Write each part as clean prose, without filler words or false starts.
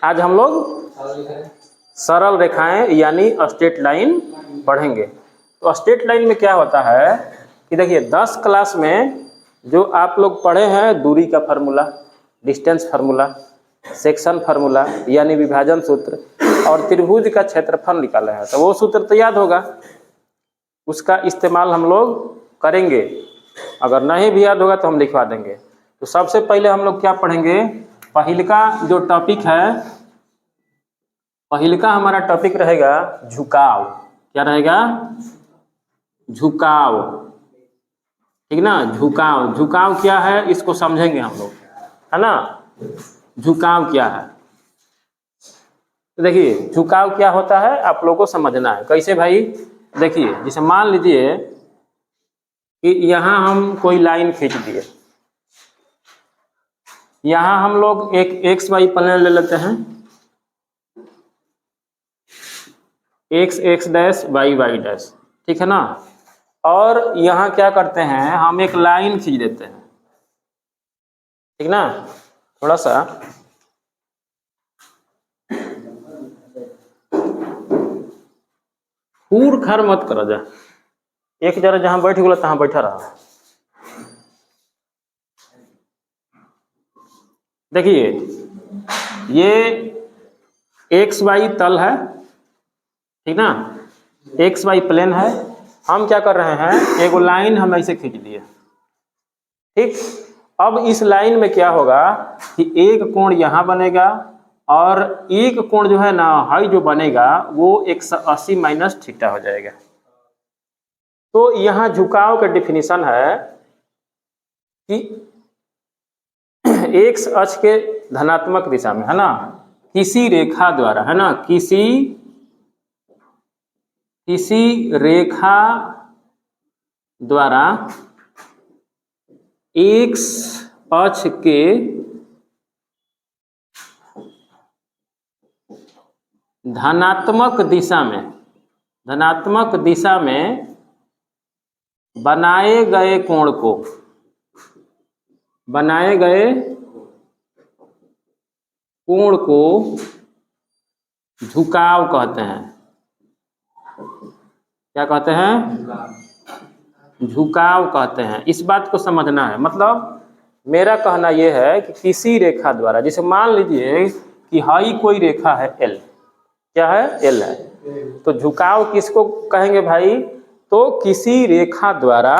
आज हम लोग सरल रेखाएं यानी स्ट्रेट लाइन पढ़ेंगे। तो स्ट्रेट लाइन में क्या होता है कि देखिए 10 क्लास में जो आप लोग पढ़े हैं दूरी का formula, distance formula, section formula यानी विभाजन सूत्र और त्रिभुज का क्षेत्रफल निकाला है, तो वो सूत्र तो याद होगा, उसका इस्तेमाल हम लोग करेंगे। अगर नहीं भी याद होगा तो हम लिखवा देंगे। तो सबसे पहले हम लोग क्या पढ़ेंगे, पहिलका जो टॉपिक है, पहिलका हमारा टॉपिक रहेगा झुकाव। क्या रहेगा? झुकाव, ठीक ना। झुकाव, झुकाव क्या है इसको समझेंगे हम लोग, है ना। झुकाव क्या है, तो देखिए झुकाव क्या होता है आप लोगों को समझना है। कैसे भाई? देखिए जैसे मान लीजिए कि यहाँ हम कोई लाइन खींच दिए, यहाँ हम लोग एक एक्स वाई प्लेन ले लेते हैं, X X dash Y Y dash, ठीक है ना। और यहाँ क्या करते हैं, हम एक लाइन खींच देते हैं, ठीक ना। थोड़ा सा खूर खार मत करो, जा एक जरा जहाँ बैठ गया तहाँ बैठा रहा। देखिए ये एक्स वाई तल है, ठीक ना, एक्स वाई प्लेन है। हम क्या कर रहे हैं, एक लाइन हम ऐसे खींच दिए, ठीक। अब इस लाइन में क्या होगा कि एक कोण यहाँ बनेगा और एक कोण जो है ना हाई जो बनेगा वो 180 माइनस थीटा हो जाएगा। तो यहाँ झुकाव का डिफिनीशन है कि एक्स अक्ष के धनात्मक दिशा में, है ना, किसी रेखा द्वारा, है ना, किसी रेखा द्वारा एक्स अक्ष के धनात्मक दिशा में बनाए गए कोण को झुकाव कहते हैं। क्या कहते हैं? झुकाव कहते हैं। इस बात को समझना है। मतलब मेरा कहना यह है कि किसी रेखा द्वारा, जैसे मान लीजिए कि हाई कोई रेखा है एल, क्या है? एल है। तो झुकाव किसको कहेंगे भाई? तो किसी रेखा द्वारा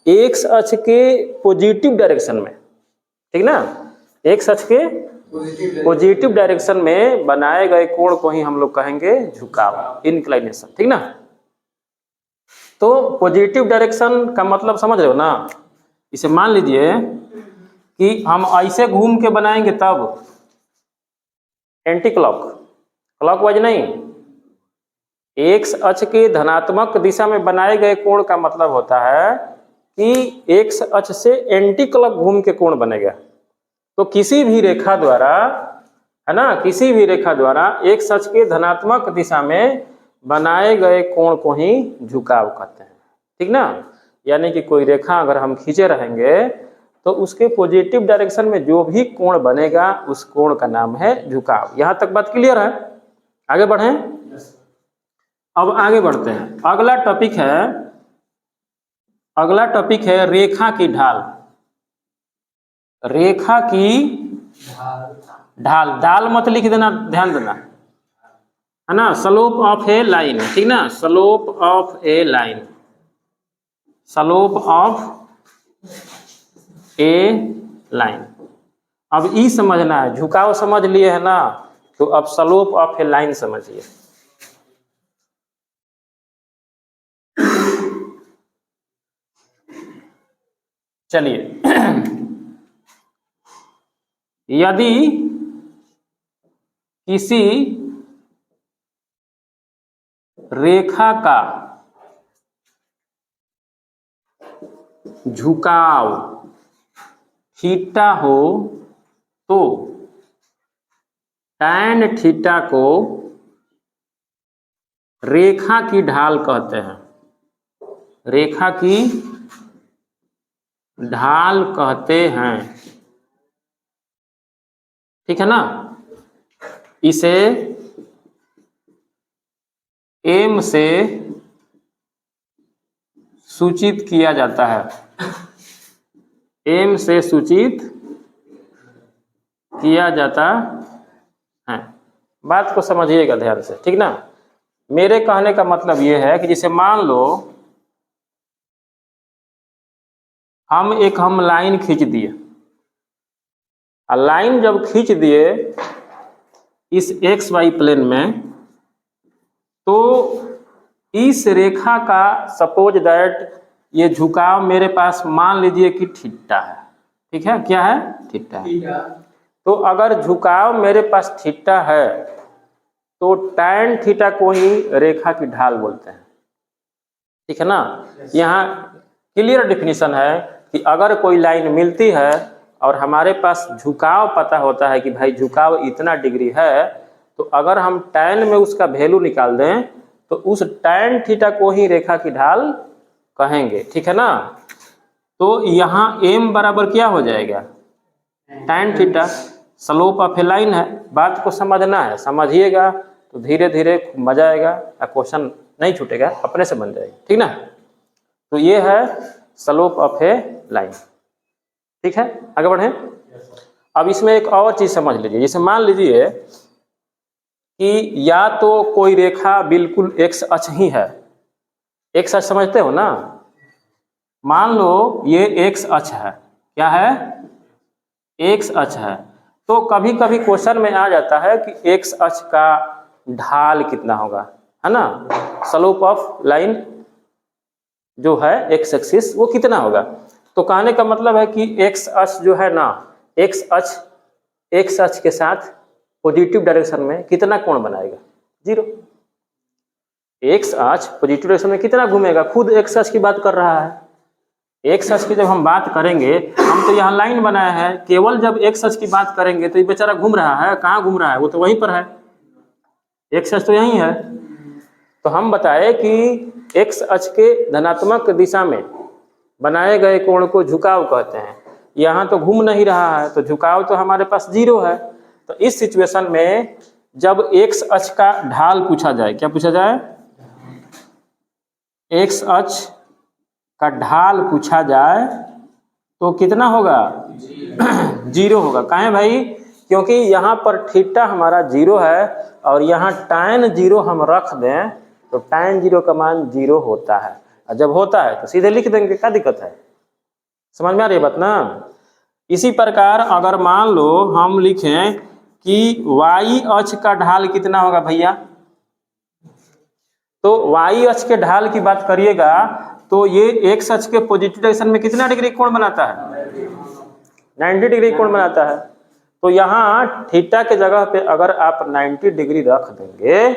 एक्स अक्ष के पॉजिटिव डायरेक्शन में, ठीक ना, एक्स अक्ष के पॉजिटिव डायरेक्शन में बनाए गए कोण को ही हम लोग कहेंगे झुकाव, इंक्लाइनेशन, ठीक ना। तो पॉजिटिव डायरेक्शन का मतलब समझ रहे हो ना। इसे मान लीजिए कि हम ऐसे घूम के बनाएंगे तब एंटी क्लॉकवाइज नहीं, एक्स अक्ष के धनात्मक दिशा में बनाए गए कोण का मतलब होता है कि एक्स अक्ष से एंटी क्लॉक घूम के कोण बनेगा। तो किसी भी रेखा द्वारा, है ना, किसी भी रेखा द्वारा एक्स अक्ष के धनात्मक दिशा में बनाए गए कोण को ही झुकाव कहते हैं, ठीक ना। यानी कि कोई रेखा अगर हम खींचे रहेंगे तो उसके पॉजिटिव डायरेक्शन में जो भी कोण बनेगा उस कोण का नाम है झुकाव। यहां तक बात क्लियर है? आगे बढ़ें। अब आगे बढ़ते हैं। अगला टॉपिक है रेखा की ढाल। रेखा की ढाल, डाल मत लिख देना, ध्यान देना, है ना। स्लोप ऑफ ए लाइन, ठीक ना, slope of A line, slope of A line. अब ई समझना है, झुकाव समझ लिए है ना, तो अब स्लोप ऑफ ए लाइन समझिए। चलिए यदि किसी रेखा का झुकाव थीटा हो तो tan थीटा को रेखा की ढाल कहते हैं। रेखा की ढाल कहते हैं, ठीक है ना। इसे एम से सूचित किया जाता है, एम से सूचित किया जाता है। बात को समझिएगा ध्यान से, ठीक ना। मेरे कहने का मतलब यह है कि जैसे मान लो हम लाइन खींच दिए, और लाइन जब खींच दिए इस एक्स वाई प्लेन में, तो इस रेखा का सपोज दैट ये झुकाव मेरे पास मान लीजिए कि थीटा है, ठीक है, क्या है, थीटा है। तो अगर झुकाव मेरे पास थीटा है तो टैन थीटा को ही रेखा की ढाल बोलते हैं, ठीक है ना। यहाँ क्लियर डिफिनीशन है कि अगर कोई लाइन मिलती है और हमारे पास झुकाव पता होता है कि भाई झुकाव इतना डिग्री है, तो अगर हम टैन में उसका वैल्यू निकाल दें तो उस टैन थीटा को ही रेखा की ढाल कहेंगे, ठीक है ना। तो यहाँ m बराबर क्या हो जाएगा, tan theta, slope of A line है। बात को समझना है, समझिएगा तो धीरे धीरे मजा आएगा, क्वेश्चन नहीं छूटेगा, अपने से बन जाएगा, ठीक ना। तो ये है स्लोप ऑफ ए लाइन, ठीक है। आगे बढ़े। अब इसमें एक और चीज समझ लीजिए, जैसे मान लीजिए कि या तो कोई रेखा बिल्कुल एक्स अक्ष ही है, एक्स अक्ष समझते हो ना। मान लो ये एक्स अक्ष है, क्या है, एक्स अक्ष है। तो कभी कभी क्वेश्चन में आ जाता है कि एक्स अक्ष का ढाल कितना होगा, है ना, स्लोप ऑफ लाइन जो है एक्स एक्सिस वो कितना होगा। तो कहने का मतलब है कि एक्स अक्ष जो है ना, एक्स अक्ष के साथ पॉजिटिव डायरेक्शन में कितना कोण बनाएगा, 0। एक्स अक्ष पॉजिटिव डायरेक्शन में कितना घूमेगा, खुद एक्स अक्ष की बात कर रहा है। एक्स अक्ष की जब हम बात करेंगे, हम तो यहाँ लाइन बनाया है, केवल जब एक्स अक्ष की बात करेंगे तो ये बेचारा घूम रहा है, कहाँ घूम रहा है, वो तो वहीं पर है, एक्स अक्ष तो यहीं है। तो हम बताए कि एक्स अक्ष के धनात्मक दिशा में बनाए गए कोण को झुकाव कहते हैं। यहाँ तो घूम नहीं रहा है, तो झुकाव तो हमारे पास 0 है। तो इस सिचुएशन में जब एक्स अक्ष का ढाल पूछा जाए, क्या पूछा जाए, एक्स अक्ष का ढाल पूछा जाए तो कितना होगा, 0 होगा। काहे भाई, क्योंकि यहाँ पर थीटा हमारा 0 है और यहाँ tan 0 हम रख दें तो tan 0 का मान 0 होता है, और जब होता है तो सीधे लिख देंगे, क्या दिक्कत है, समझ में आ रही बात ना। इसी प्रकार अगर मान लो हम लिखें कि y अक्ष का ढाल कितना होगा भैया, तो y अक्ष के ढाल की बात करिएगा तो ये x अक्ष के पॉजिटिव डायरेक्शन में कितना डिग्री कोण बनाता है, 90 डिग्री कोण बनाता है। तो यहाँ थीटा के जगह पे अगर आप 90 डिग्री रख देंगे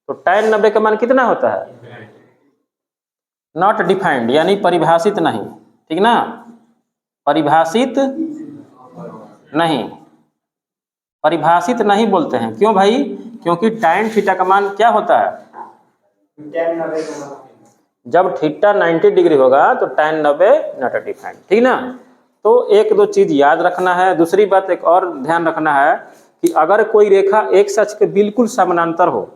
तो tan 90 का मान कितना होता है, नॉट डिफाइंड, यानी परिभाषित नहीं, ठीक ना, परिभाषित नहीं, परिभाषित नहीं बोलते हैं। क्यों भाई, क्योंकि tan थीटा का मान क्या होता है, जब थीटा 90 डिग्री होगा तो tan 90 नॉट डिफाइंड, ठीक ना। तो एक दो चीज याद रखना है। दूसरी बात एक और ध्यान रखना है कि अगर कोई रेखा एक्स अक्ष के बिल्कुल समानांतर हो,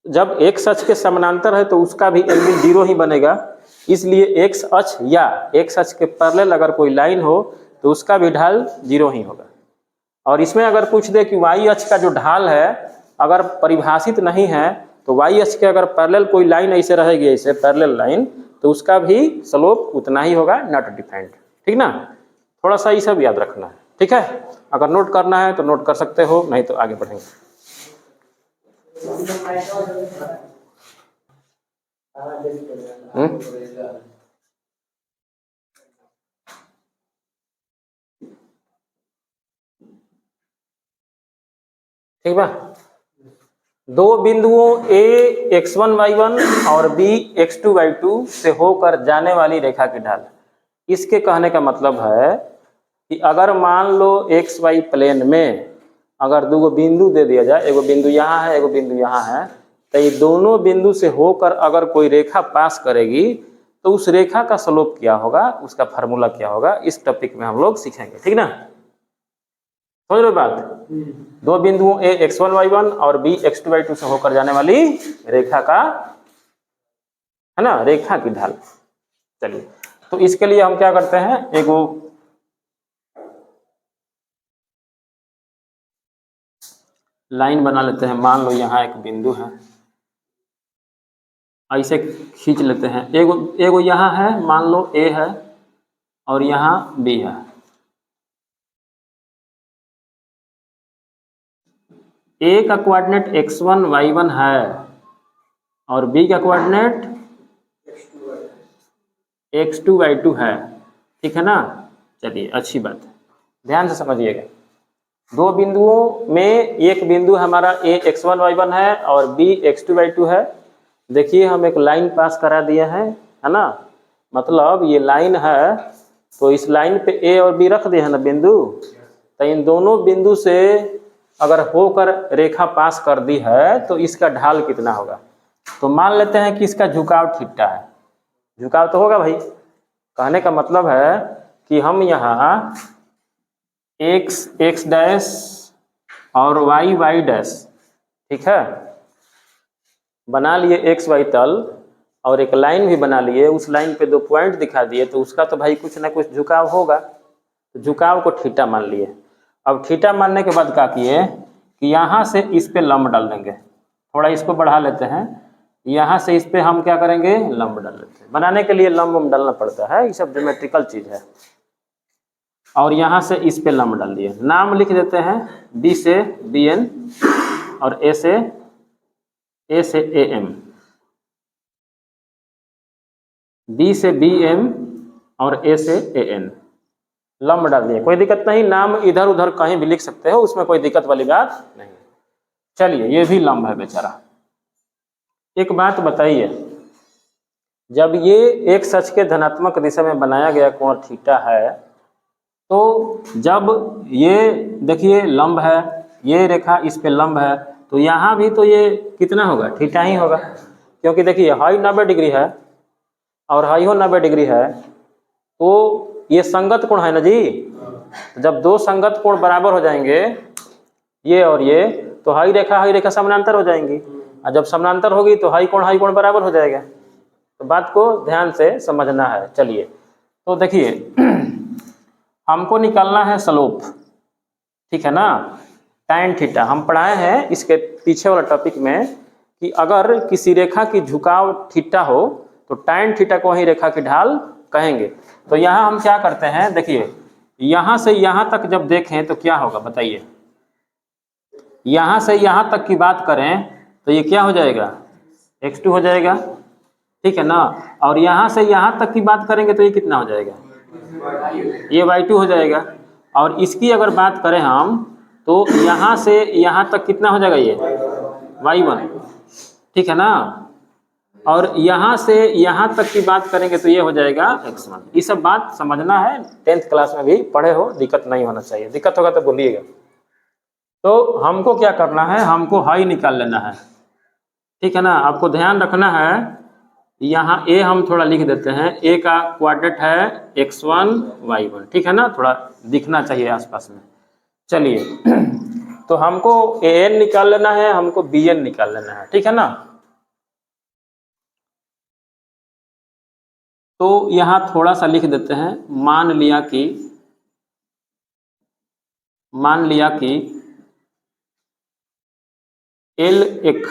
जब एक्स अक्ष के समानांतर है तो उसका भी एंगल 0 ही बनेगा, इसलिए एक्स अक्ष या एक्स अक्ष के पैरेलल अगर कोई लाइन हो तो उसका भी ढाल 0 ही होगा। और इसमें अगर पूछ दे कि वाई अक्ष का जो ढाल है अगर परिभाषित नहीं है तो वाई अक्ष के अगर पैरेलल कोई लाइन ऐसे रहेगी, ऐसे पैरेलल लाइन, तो उसका भी स्लोप उतना ही होगा, नॉट डिफाइंड, ठीक ना। थोड़ा सा ये सब याद रखना है, ठीक है। अगर नोट करना है तो नोट कर सकते हो, नहीं तो आगे बढ़ेंगे। ठीक बा। दो बिंदुओं A x1 y1 और B x2 y2 से होकर जाने वाली रेखा की ढाल। इसके कहने का मतलब है कि अगर मान लो एक्स वाई प्लेन में अगर दो बिंदु दे दिया जाए, एगो बिंदु यहाँ है एगो बिंदु यहाँ है, तो ये दोनों बिंदु से होकर अगर कोई रेखा पास करेगी तो उस रेखा का स्लोप क्या होगा, उसका फार्मूला क्या होगा, इस टॉपिक में हम लोग सीखेंगे, ठीक ना। समझ रहे हो बात? दो बिंदुओं ए x1 y1 और बी x2 y2 से होकर जाने वाली रेखा का, है ना, रेखा की ढाल। चलिए, तो इसके लिए हम क्या करते हैं, एगो लाइन बना लेते हैं। मान लो यहाँ एक बिंदु है, ऐसे खींच लेते हैं। एगो यहाँ है, मान लो ए है और यहाँ बी है। ए का कोऑर्डिनेट x1 y1 है और बी का कोऑर्डिनेट x2 y2 है, ठीक है ना। चलिए, अच्छी बात है, ध्यान से समझिएगा। दो बिंदुओं में एक बिंदु हमारा ए x1 y1 है और बी x2 y2 है। देखिए, हम एक लाइन पास करा दिए हैं, है ना, मतलब ये लाइन है, तो इस लाइन पे ए और बी रख दिए हैं ना बिंदु। तो इन दोनों बिंदु से अगर होकर रेखा पास कर दी है तो इसका ढाल कितना होगा। तो मान लेते हैं कि इसका झुकाव थीटा है। झुकाव तो होगा भाई। कहने का मतलब है कि हम यहाँ x डैश और y डैश, ठीक है, बना लिए x y तल और एक लाइन भी बना लिए। उस लाइन पे दो पॉइंट दिखा दिए, तो उसका तो भाई कुछ ना कुछ झुकाव होगा। तो झुकाव को थीटा मान लिए। अब थीटा मानने के बाद क्या किए कि यहाँ से इस पे लंब डाल देंगे। थोड़ा इसको बढ़ा लेते हैं, यहाँ से इस पे हम क्या करेंगे, लंब डाल लेते हैं। बनाने के लिए लंब डालना पड़ता है, ये सब ज्योमेट्रिकल चीज है। और यहाँ से इस पे लंब डाल दिए। नाम लिख देते हैं, बी से बी एन और ए से ए एम, बी से बी एम और ए से ए एन। लंब डाल दिए, कोई दिक्कत नहीं। नाम इधर उधर कहीं भी लिख सकते हो, उसमें कोई दिक्कत वाली बात नहीं। चलिए, ये भी लंब है बेचारा। एक बात बताइए, जब ये एक सच के धनात्मक दिशा में बनाया गया कोण थीटा है, तो जब ये देखिए लंब है, ये रेखा इस पे लंब है, तो यहाँ भी तो ये कितना होगा, थीटा ही होगा। क्योंकि देखिए हाई 90 डिग्री है और हाई हो 90 डिग्री है, तो ये संगत कोण है ना जी। जब दो संगत कोण बराबर हो जाएंगे, ये और ये, तो हाई रेखा समानांतर हो जाएंगी। और जब समानांतर होगी तो हाई कोण बराबर हो जाएगा। तो बात को ध्यान से समझना है। चलिए, तो देखिए हमको निकालना है स्लोप, ठीक है ना, tan थीटा। हम पढ़ाए हैं इसके पीछे वाला टॉपिक में कि अगर किसी रेखा की झुकाव थीटा हो तो tan थीटा को ही रेखा की ढाल कहेंगे। तो यहाँ हम क्या करते हैं, देखिए यहाँ से यहाँ तक जब देखें तो क्या होगा बताइए। यहाँ से यहाँ तक की बात करें तो ये क्या हो जाएगा, x2 हो जाएगा, ठीक है ना। और यहाँ से यहाँ तक की बात करेंगे तो ये कितना हो जाएगा, ये y2 हो जाएगा। और इसकी अगर बात करें हम तो यहाँ से यहाँ तक कितना हो जाएगा, ये y1, ठीक है ना। और यहाँ से यहाँ तक की बात करेंगे तो ये हो जाएगा x1। ये सब बात समझना है, 10th क्लास में भी पढ़े हो, दिक्कत नहीं होना चाहिए। दिक्कत होगा तो बोलिएगा। तो हमको क्या करना है, हमको हाई निकाल लेना है, ठीक है ना। आपको ध्यान रखना है, यहाँ ए हम थोड़ा लिख देते हैं। ए का कोऑर्डिनेट है x1 y1, ठीक है ना, थोड़ा दिखना चाहिए आसपास में। चलिए, तो हमको an निकाल लेना है, हमको bn निकाल लेना है, ठीक है ना। तो यहाँ थोड़ा सा लिख देते हैं। मान लिया कि L एक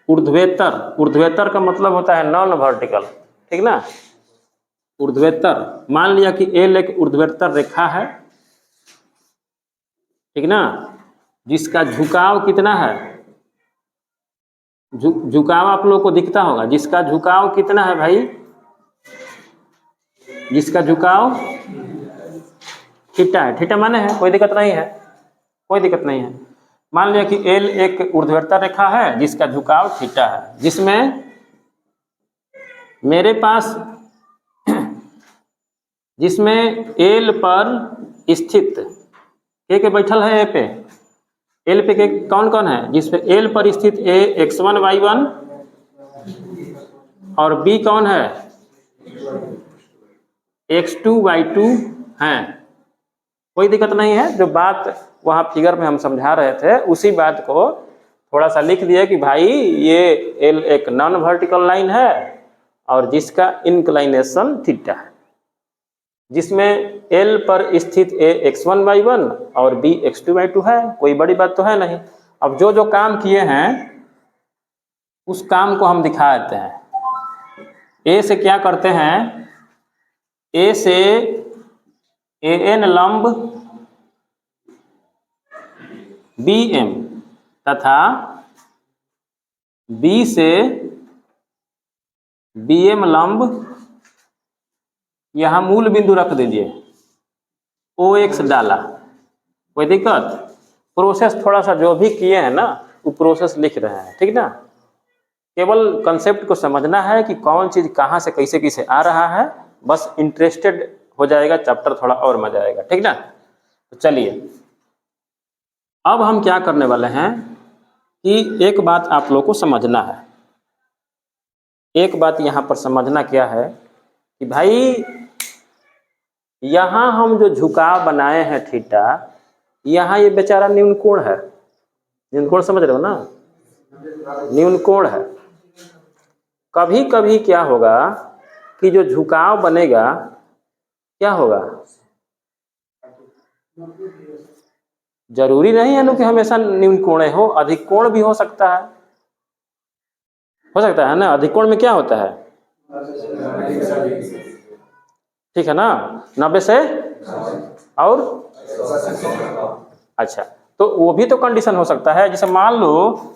ऊर्ध्वेतर का मतलब होता है नॉन वर्टिकल, ठीक ना, ऊर्ध्वेतर। मान लिया कि L एक ऊर्ध्वेतर रेखा है, ठीक ना, जिसका झुकाव कितना है, झुकाव आप लोगों को दिखता होगा। जिसका झुकाव कितना है भाई, जिसका झुकाव थीटा है। थीटा माने है, कोई दिक्कत नहीं है, कोई दिक्कत नहीं है। मान लिया कि L एक ऊर्ध्वाधर रेखा है जिसका झुकाव थीटा है, जिसमें मेरे पास जिसमें L पर स्थित के बैठल है, ए पे L पे के कौन कौन है, जिसपे L पर स्थित A x1 y1 और B कौन है x2 y2 हैं, कोई दिक्कत नहीं है। जो बात वहाँ फिगर में हम समझा रहे थे उसी बात को थोड़ा सा लिख दिया कि भाई ये एल एक नॉन वर्टिकल लाइन है और जिसका इंक्लाइनेशन थीटा है, जिसमें एल पर स्थित ए x1/1 और बी x2/2 है। कोई बड़ी बात तो है नहीं। अब जो जो काम किए हैं उस काम को हम दिखा देते हैं। ए से क्या करते हैं, ए से AN लंब BM तथा बी से BM लंब, यहां मूल बिंदु रख दीजिए, OX डाला। कोई दिक्कत? प्रोसेस थोड़ा सा जो भी किए हैं ना वो प्रोसेस लिख रहे हैं, ठीक ना। केवल कंसेप्ट को समझना है कि कौन चीज कहाँ से कैसे कैसे आ रहा है, बस इंटरेस्टेड हो जाएगा, चैप्टर थोड़ा और मजा आएगा, ठीक ना। तो चलिए अब हम क्या करने वाले हैं कि एक बात आप लोगों को समझना है। एक बात यहाँ पर समझना क्या है कि भाई यहाँ हम जो झुकाव बनाए हैं थीटा, यहाँ ये बेचारा न्यून कोण है। न्यून कोण समझ रहे हो ना, न्यून कोण है। कभी कभी क्या होगा कि जो झुकाव बनेगा क्या होगा, जरूरी नहीं है ना कि हमेशा न्यून कोण हो, अधिक कोण भी हो सकता है। ना। अधिक कोण में क्या होता है, ठीक है ना, 90 से और अच्छा, तो वो भी तो कंडीशन हो सकता है। जैसे मान लो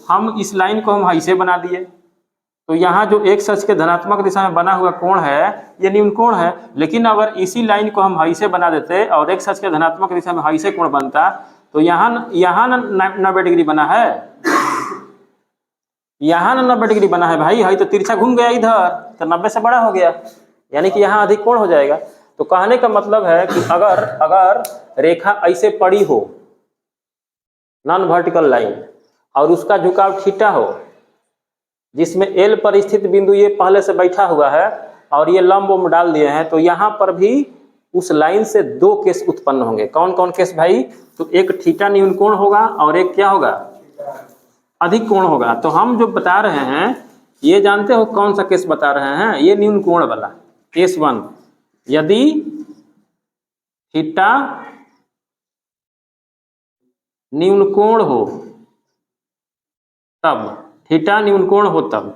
हम इस लाइन को हम ऐसे बना दिए, तो यहाँ जो एक अक्ष के धनात्मक दिशा में बना हुआ कोण है ये न्यून कोण है। लेकिन अगर इसी लाइन को हम ऐसे बना देते और एक अक्ष के धनात्मक दिशा में ऐसे कोण बनता, तो यहाँ 90 डिग्री बना है, यहाँ 90 डिग्री बना है भाई, है तो तिरछा घूम गया इधर, तो 90 से बड़ा हो गया, यानी कि यहाँ अधिक कोण हो जाएगा। तो कहने का मतलब है कि अगर रेखा ऐसे पड़ी हो, नॉन वर्टिकल लाइन, और उसका झुकाव थीटा हो, जिसमें एल पर स्थित बिंदु ये पहले से बैठा हुआ है और ये लंब डाल दिए हैं, तो यहाँ पर भी उस लाइन से दो केस उत्पन्न होंगे। कौन कौन केस भाई? तो एक थीटा न्यून कोण होगा और एक क्या होगा, अधिक कोण होगा। तो हम जो बता रहे हैं ये जानते हो कौन सा केस बता रहे हैं, ये न्यून कोण वाला केस 1। यदि थीटा न्यून कोण हो तब, थीटा न्यून कोण हो तब,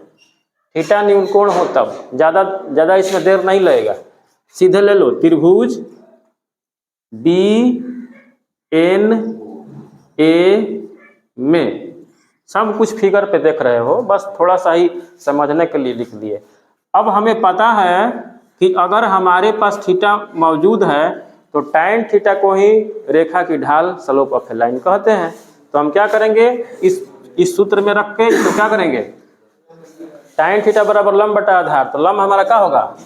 थीटा न्यून कोण हो तब, ज्यादा इसमें देर नहीं लगेगा, सीधे ले लो त्रिभुज BNA में, सब कुछ फिगर पे देख रहे हो, बस थोड़ा सा ही समझने के लिए लिख दिए। अब हमें पता है कि अगर हमारे पास थीटा मौजूद है तो tan थीटा को ही रेखा की ढाल स्लोप ऑफ ए लाइन कहते हैं। तो हम क्या करेंगे, इस सूत्र में रख के तो क्या करेंगे, tan थीटा बराबर लंब बटा आधार, तो लंब हमारा क्या होगा,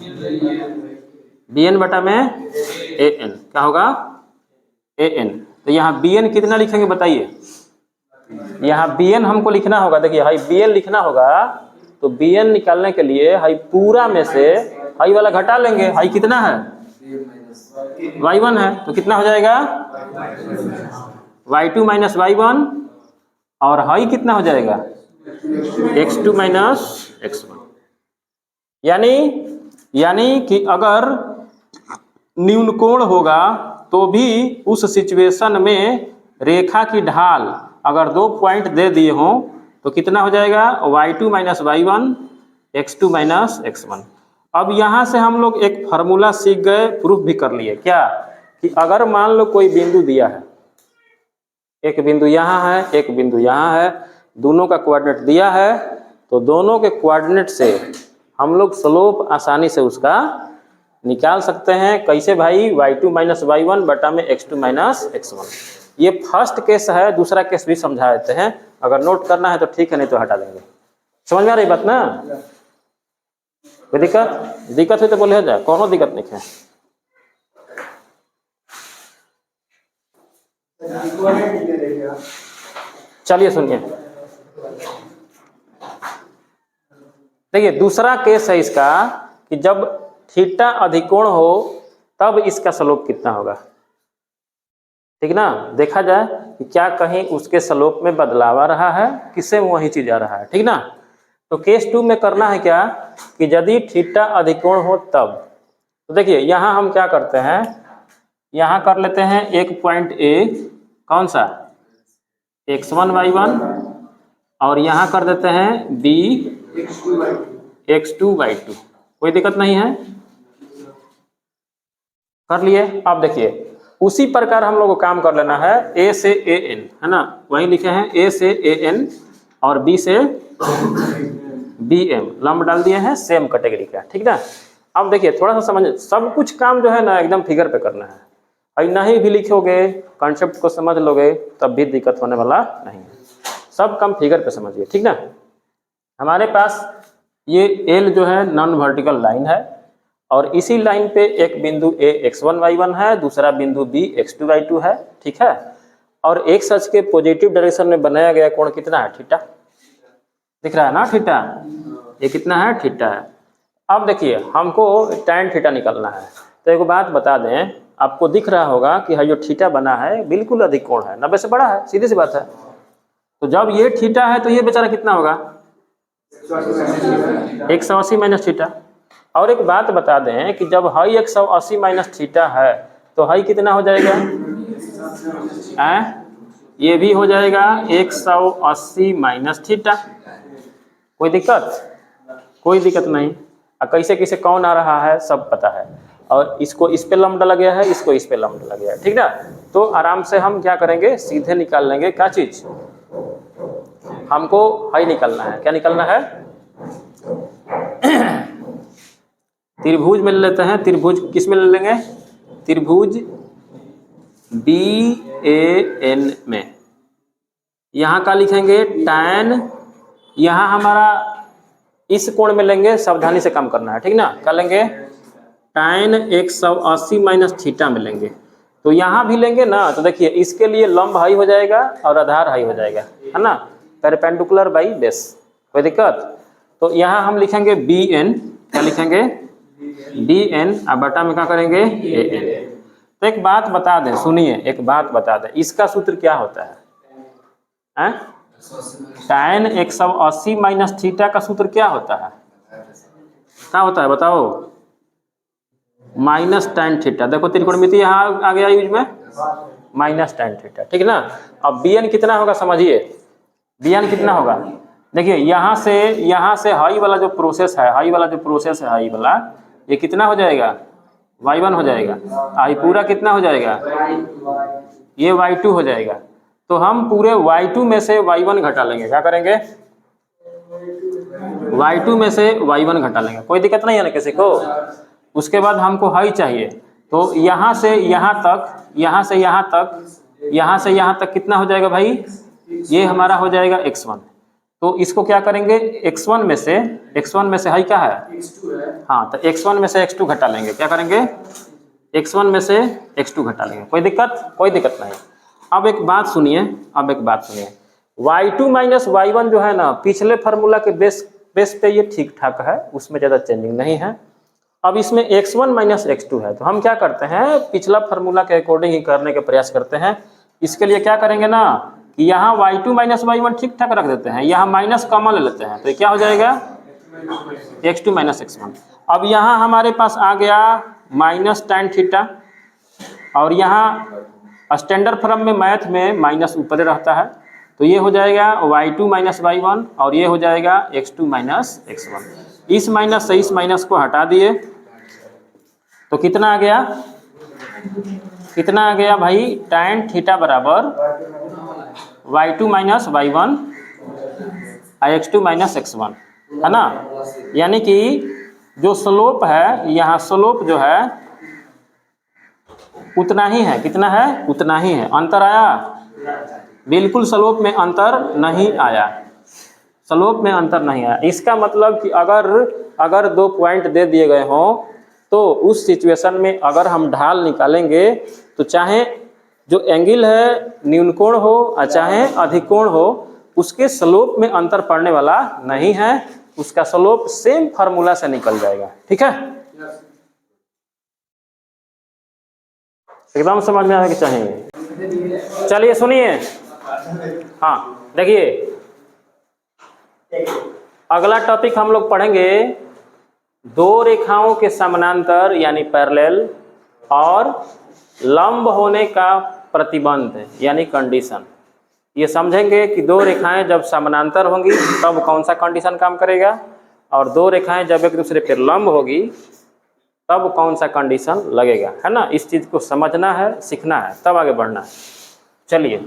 BN बटा में AN, क्या होगा AN। तो यहाँ BN कितना लिखेंगे बताइए, यहाँ BN हमको लिखना होगा, देखिए हाई BN लिखना होगा, तो BN निकालने के लिए हाई पूरा में से हाई वाला घटा लेंगे। हाई कितना है, y1 है, तो कितना हो जाएगा y2 माइनस y1, और हाई कितना हो जाएगा x2 माइनस x1। यानी कि अगर न्यून कोण होगा तो भी उस सिचुएशन में रेखा की ढाल अगर 2 पॉइंट दे दिए हों तो कितना हो जाएगा, y2 minus y1, x2 minus x1। अब यहाँ से हम लोग एक फार्मूला सीख गए, प्रूफ भी कर लिए, क्या कि अगर मान लो कोई बिंदु दिया है, एक बिंदु यहाँ है एक बिंदु यहाँ है, दोनों का कोऑर्डिनेट दिया है, तो दोनों के कोऑर्डिनेट से हम लोग स्लोप आसानी से उसका निकाल सकते हैं। कैसे भाई, y2 माइनस y1 बटा में x2 माइनस x1। ये फर्स्ट केस है, दूसरा केस भी समझा देते हैं, अगर नोट करना है तो ठीक है, नहीं तो हटा देंगे। समझ में आ रही बात ना, कोई दिक्कत हुई तो बोले हो जाए, कोनो दिक्कत नहीं है। चलिए सुनिए, देखिए दूसरा केस है इसका कि जब थीटा अधिकोण हो तब इसका स्लोप कितना होगा। ठीक ना, देखा जाए कि क्या कहीं उसके स्लोप में बदलाव आ रहा है कि सेम वही चीज आ रहा है। ठीक ना, तो केस 2 में करना है क्या कि यदि थीटा अधिकोण हो तब, तो देखिए यहाँ हम क्या करते हैं, यहाँ कर लेते हैं एक पॉइंट ए कौन सा x1 y1 और यहाँ कर देते हैं b x2 y2, कोई दिक्कत नहीं है, कर लिए। अब देखिए उसी प्रकार हम लोग को काम कर लेना है a से an, है ना, वहीं लिखे हैं a से an और b से bm, लंब डाल दिए हैं सेम कैटेगरी का। ठीक ना, अब देखिए थोड़ा सा समझ, सब कुछ काम जो है ना एकदम फिगर पे करना है, और नहीं भी लिखोगे कॉन्सेप्ट को समझ लोगे तब भी दिक्कत होने वाला नहीं है, सब काम फिगर पे समझिए। ठीक ना, हमारे पास ये L जो है नॉन वर्टिकल लाइन है और इसी लाइन पे एक बिंदु A x1 y1 है, दूसरा बिंदु B x2 y2 है। ठीक है, और एक सच के पॉजिटिव डायरेक्शन में बनाया गया कोण कितना है, थीटा, दिख रहा है ना थीटा, ये कितना है थीटा है। अब देखिए हमको tan थीटा निकालना है, तो एक बात बता दें, आपको दिख रहा होगा कि जो थीटा बना है बिल्कुल अधिक कोण है, 90 से बड़ा है, सीधी सी बात है। तो जब ये थीटा है तो ये बेचारा कितना होगा 180 माइनस थीटा। और एक बात बता दें कि जब हाई 180 माइनस थीटा है तो हाई कितना हो जाएगा, ये भी हो जाएगा 180 माइनस थीटा, कोई दिक्कत नहीं। कैसे कैसे कौन आ रहा है सब पता है, और इसको इस पे लंब डाला गया है, इसको इस पे लंब डाला गया है। ठीक ना, तो आराम से हम क्या करेंगे, सीधे निकाल लेंगे क्या चीज, हमको हाई निकालना है, क्या निकालना है, त्रिभुज में ले लेते हैं, त्रिभुज किस में ले लेंगे, त्रिभुज BAN में। यहाँ का लिखेंगे tan, यहाँ हमारा इस कोण में लेंगे, सावधानी से काम करना है। ठीक ना, क्या लेंगे tan 180 माइनस थीटा में लेंगे, तो यहाँ भी लेंगे ना, तो देखिए इसके लिए लंब हाई हो जाएगा और आधार हाई हो जाएगा, है ना, परपेंडिकुलर बाई बेस, कोई दिक्कत। तो यहाँ हम लिखेंगे BN, क्या लिखेंगे BN, अब बटा में क्या करेंगे AN। तो एक बात बता दें, सुनिए एक बात बता दें, इसका सूत्र क्या होता है, tan 180 माइनस थीटा का सूत्र क्या होता है, क्या होता है बताओ, माइनस tan थीटा। देखो त्रिकोणमिति यहाँ आ गया यूज में, माइनस tan थीटा। ठीक ना, अब BN कितना होगा समझिए, BN कितना होगा, देखिए यहाँ से हाई वाला जो प्रोसेस है, हाई वाला ये कितना हो जाएगा y1 हो जाएगा, आई पूरा कितना हो जाएगा, ये y2 हो जाएगा। तो हम पूरे y2 में से y1 घटा लेंगे, क्या करेंगे y2 में से y1 घटा लेंगे, कोई दिक्कत नहीं है ना किसी को। उसके बाद हमको हाई चाहिए, तो यहाँ से यहाँ तक कितना हो जाएगा भाई, ये हमारा हो जाएगा x1। तो इसको क्या करेंगे, x1 में से हाई क्या है, हाँ, तो x1 में से x2 घटा लेंगे, क्या करेंगे x1 में से x2 घटा लेंगे, कोई दिक्कत नहीं। अब एक बात सुनिए, y2 माइनस y1 जो है ना, पिछले फार्मूला के बेस पे ये ठीक ठाक है, उसमें ज़्यादा चेंजिंग नहीं है। अब इसमें x1 माइनस x2 है, तो हम क्या करते हैं, पिछला फार्मूला के अकॉर्डिंग ही करने का प्रयास करते हैं। इसके लिए क्या करेंगे ना कि यहाँ y2 माइनस y1 ठीक ठाक रख देते हैं, यहाँ माइनस कॉमन ले लेते हैं, तो ये क्या हो जाएगा x2 माइनस x1। अब यहाँ हमारे पास आ गया माइनस tan थीटा, और यहाँ स्टैंडर्ड फॉर्म में मैथ में माइनस ऊपर रहता है, तो ये हो जाएगा y2 माइनस y1 और ये हो जाएगा x2 माइनस x1। इस माइनस से इस माइनस को हटा दिए तो कितना आ गया भाई, tan थीटा बराबर y2 minus y1 x2 minus x1, है ना। यानी कि जो स्लोप है, यहाँ स्लोप जो है उतना ही है, कितना है उतना ही है, अंतर आया, बिल्कुल स्लोप में अंतर नहीं आया, इसका मतलब कि अगर 2 पॉइंट दे दिए गए हों तो उस सिचुएशन में अगर हम ढाल निकालेंगे तो चाहे जो एंगल है न्यून कोण हो और चाहे अधिक कोण हो, उसके स्लोप में अंतर पड़ने वाला नहीं है, उसका स्लोप सेम फार्मूला से निकल जाएगा। ठीक है, एकदम समझ में आना चाहिए। चलिए सुनिए, हाँ देखिए अगला टॉपिक हम लोग पढ़ेंगे दो रेखाओं के समानांतर यानी पैरेलल और लंब होने का प्रतिबंध यानी कंडीशन। ये समझेंगे कि दो रेखाएं जब समानांतर होंगी तब कौन सा कंडीशन काम करेगा, और दो रेखाएं जब एक दूसरे पर लंब होगी तब कौन सा कंडीशन लगेगा, है ना। इस चीज़ को समझना है, सीखना है, तब आगे बढ़ना है। चलिए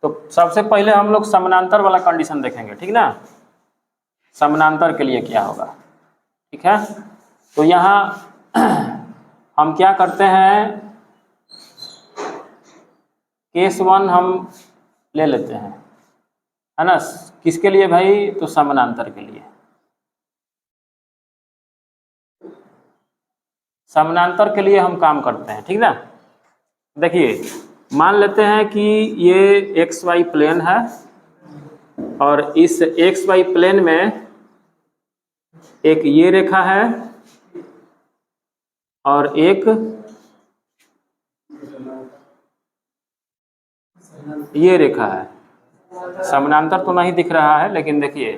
तो सबसे पहले हम लोग समानांतर वाला कंडीशन देखेंगे, ठीक ना। समानांतर के लिए क्या होगा, ठीक है। तो यहाँ हम क्या करते हैं, केस 1 हम ले लेते हैं, है ना। किसके लिए भाई, तो समानांतर के लिए। समानांतर के लिए हम काम करते हैं, ठीक ना। देखिए मान लेते हैं कि ये XY प्लेन है और इस XY प्लेन में एक ये रेखा है और एक ये रेखा है। समानांतर तो नहीं दिख रहा है लेकिन देखिए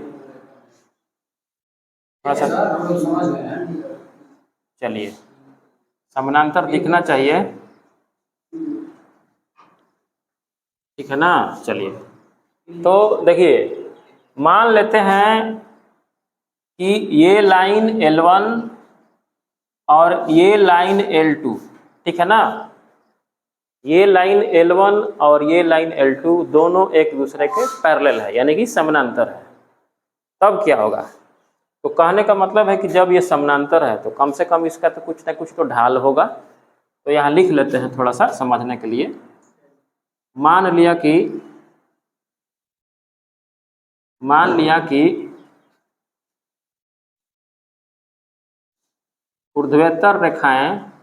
थोड़ा सा, चलिए समानांतर दिखना चाहिए, ठीक है ना। चलिए तो देखिए मान लेते हैं कि ये लाइन L1 और ये लाइन L2, ठीक है ना। ये लाइन L1 और ये लाइन L2 दोनों एक दूसरे के पैरेलल है यानी कि समानांतर है। तब क्या होगा, तो कहने का मतलब है कि जब ये समानांतर है तो कम से कम इसका तो कुछ ना कुछ तो ढाल होगा। तो यहाँ लिख लेते हैं थोड़ा सा समझने के लिए। मान लिया कि ऊर्ध्वाधर रेखाएं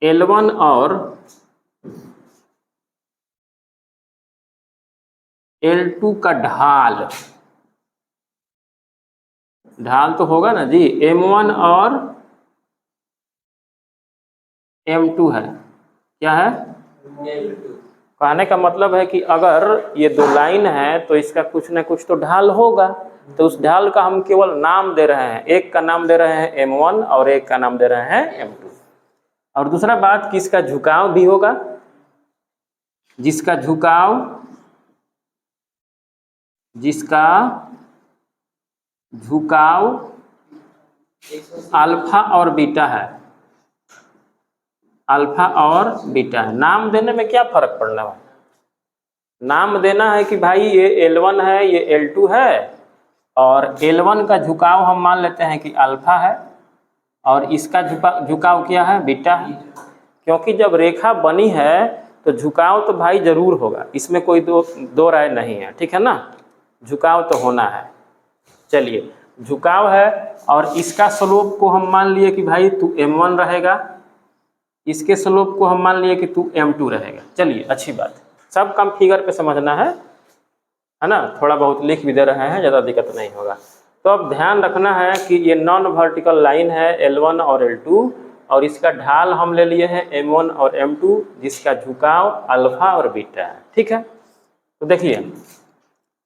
L1 और L2 का ढाल तो होगा ना जी, M1 और M2 है। क्या है, कहने का मतलब है कि अगर ये दो लाइन है तो इसका कुछ ना कुछ तो ढाल होगा। तो उस ढाल का हम केवल नाम दे रहे हैं, एक का नाम दे रहे हैं M1 और एक का नाम दे रहे हैं M2। और दूसरा बात कि इसका झुकाव भी होगा, जिसका झुकाव अल्फा और बीटा है। अल्फा और बीटा है। नाम देने में क्या फर्क पड़ना है, नाम देना है कि भाई ये L1 है ये L2 है और L1 का झुकाव हम मान लेते हैं कि अल्फा है और इसका झुकाव क्या है, बीटा है। क्योंकि जब रेखा बनी है तो झुकाव तो भाई जरूर होगा, इसमें कोई दो राय नहीं है, ठीक है ना। झुकाव तो होना है। चलिए झुकाव है और इसका स्लोप को हम मान लिए कि भाई तू M1 रहेगा, इसके स्लोप को हम मान लिए कि तू M2 रहेगा। चलिए अच्छी बात, सब काम फिगर पे समझना है ना। थोड़ा बहुत लिख भी दे रहे हैं, ज़्यादा दिक्कत नहीं होगा। तो अब ध्यान रखना है कि ये नॉन वर्टिकल लाइन है L1 और L2 और इसका ढाल हम ले लिए हैं M1 और M2 जिसका झुकाव अल्फा और बीटा है, ठीक है। तो देखिए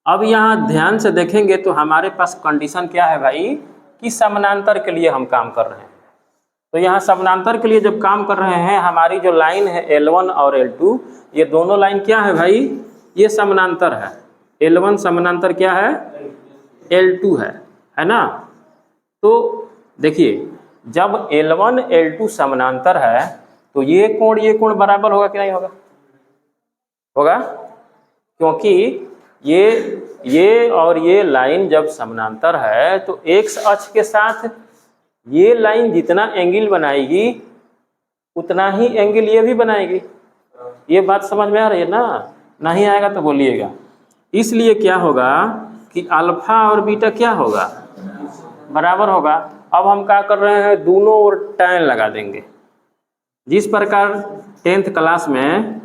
अब यहाँ ध्यान से देखेंगे तो हमारे पास कंडीशन क्या है भाई, कि समानांतर के लिए हम काम कर रहे हैं। तो यहाँ समानांतर के लिए जब काम कर रहे हैं, हमारी जो लाइन है L1 और L2 ये दोनों लाइन क्या है भाई, ये समानांतर है। L1 समानांतर क्या है, L2 है ना। तो देखिए जब L1 L2 समानांतर है तो ये कोण बराबर होगा कि नहीं होगा, होगा। क्योंकि ये और ये लाइन जब समानांतर है तो एक्स अक्ष के साथ ये लाइन जितना एंगल बनाएगी उतना ही एंगल ये भी बनाएगी। ये बात समझ में आ रही है ना, नहीं आएगा तो बोलिएगा। इसलिए क्या होगा कि अल्फा और बीटा क्या होगा, बराबर होगा। अब हम क्या कर रहे हैं, दोनों ओर tan लगा देंगे। जिस प्रकार 10th क्लास में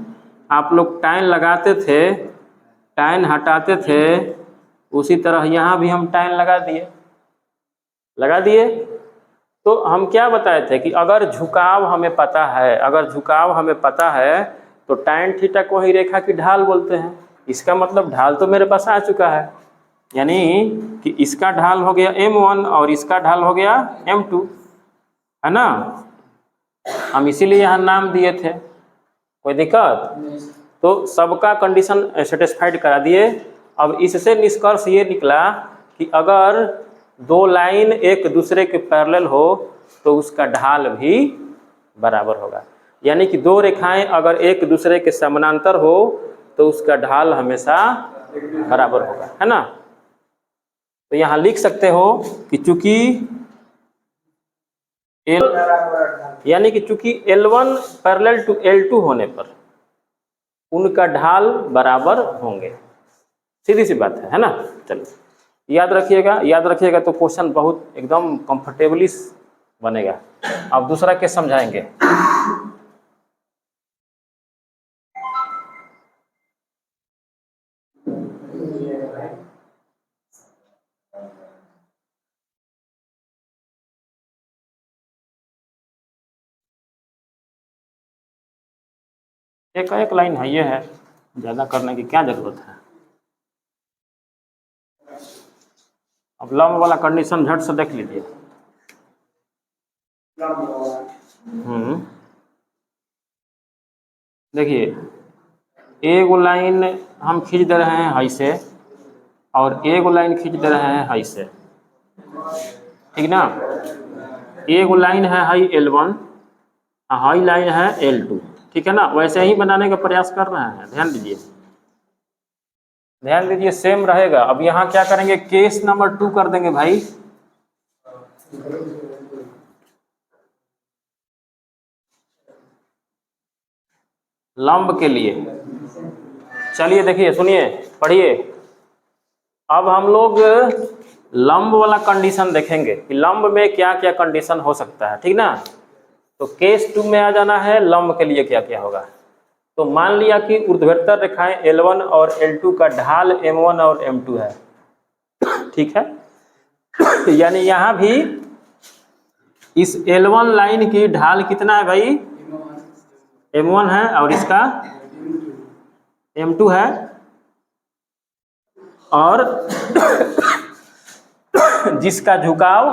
आप लोग tan लगाते थे, tan हटाते थे, उसी तरह यहाँ भी हम tan लगा दिए। तो हम क्या बताए थे कि अगर झुकाव हमें पता है, तो tan थीटा को ही रेखा की ढाल बोलते हैं। इसका मतलब ढाल तो मेरे पास आ चुका है, यानी कि इसका ढाल हो गया m1 और इसका ढाल हो गया m2, है ना। हम इसीलिए यहाँ नाम दिए थे, कोई दिक्कत? तो सबका कंडीशन सेटिस्फाइड करा दिए। अब इससे निष्कर्ष ये निकला कि अगर दो लाइन एक दूसरे के पैरेलल हो तो उसका ढाल भी बराबर होगा, यानी कि दो रेखाएं अगर एक दूसरे के समानांतर हो तो उसका ढाल हमेशा बराबर होगा, है ना। तो यहाँ लिख सकते हो कि चूंकि यानी कि चूंकि L1 पैरेलल टू L2 होने पर उनका ढाल बराबर होंगे, सीधी सी बात है ना। चलिए याद रखिएगा तो क्वेश्चन बहुत एकदम कंफर्टेबली बनेगा। अब दूसरा केस समझाएंगे। एक लाइन है, ये है, ज़्यादा करने की क्या जरूरत है। अब लंब वाला कंडीशन झट से देख लीजिए। देखिए एक लाइन हम खींच दे रहे हैं हाई से और एक लाइन खींच दे रहे हैं हाई से, ठीक ना। एक लाइन है हाई L1, हाई लाइन है L2, ठीक है ना। वैसे ही बनाने का प्रयास कर रहे हैं, ध्यान दीजिए सेम रहेगा। अब यहाँ क्या करेंगे, केस नंबर 2 कर देंगे भाई। लंब के लिए चलिए देखिए, सुनिए, पढ़िए। अब हम लोग लंब वाला कंडीशन देखेंगे कि लंब में क्या क्या कंडीशन हो सकता है, ठीक ना। तो केस 2 में आ जाना है लंब के लिए क्या क्या होगा। तो मान लिया कि ऊर्ध्वाधर रेखाएं L1 और L2 का ढाल M1 और M2 है, ठीक है। यानी यहाँ भी इस L1 लाइन की ढाल कितना है भाई, M1 है और इसका M2 है, और जिसका झुकाव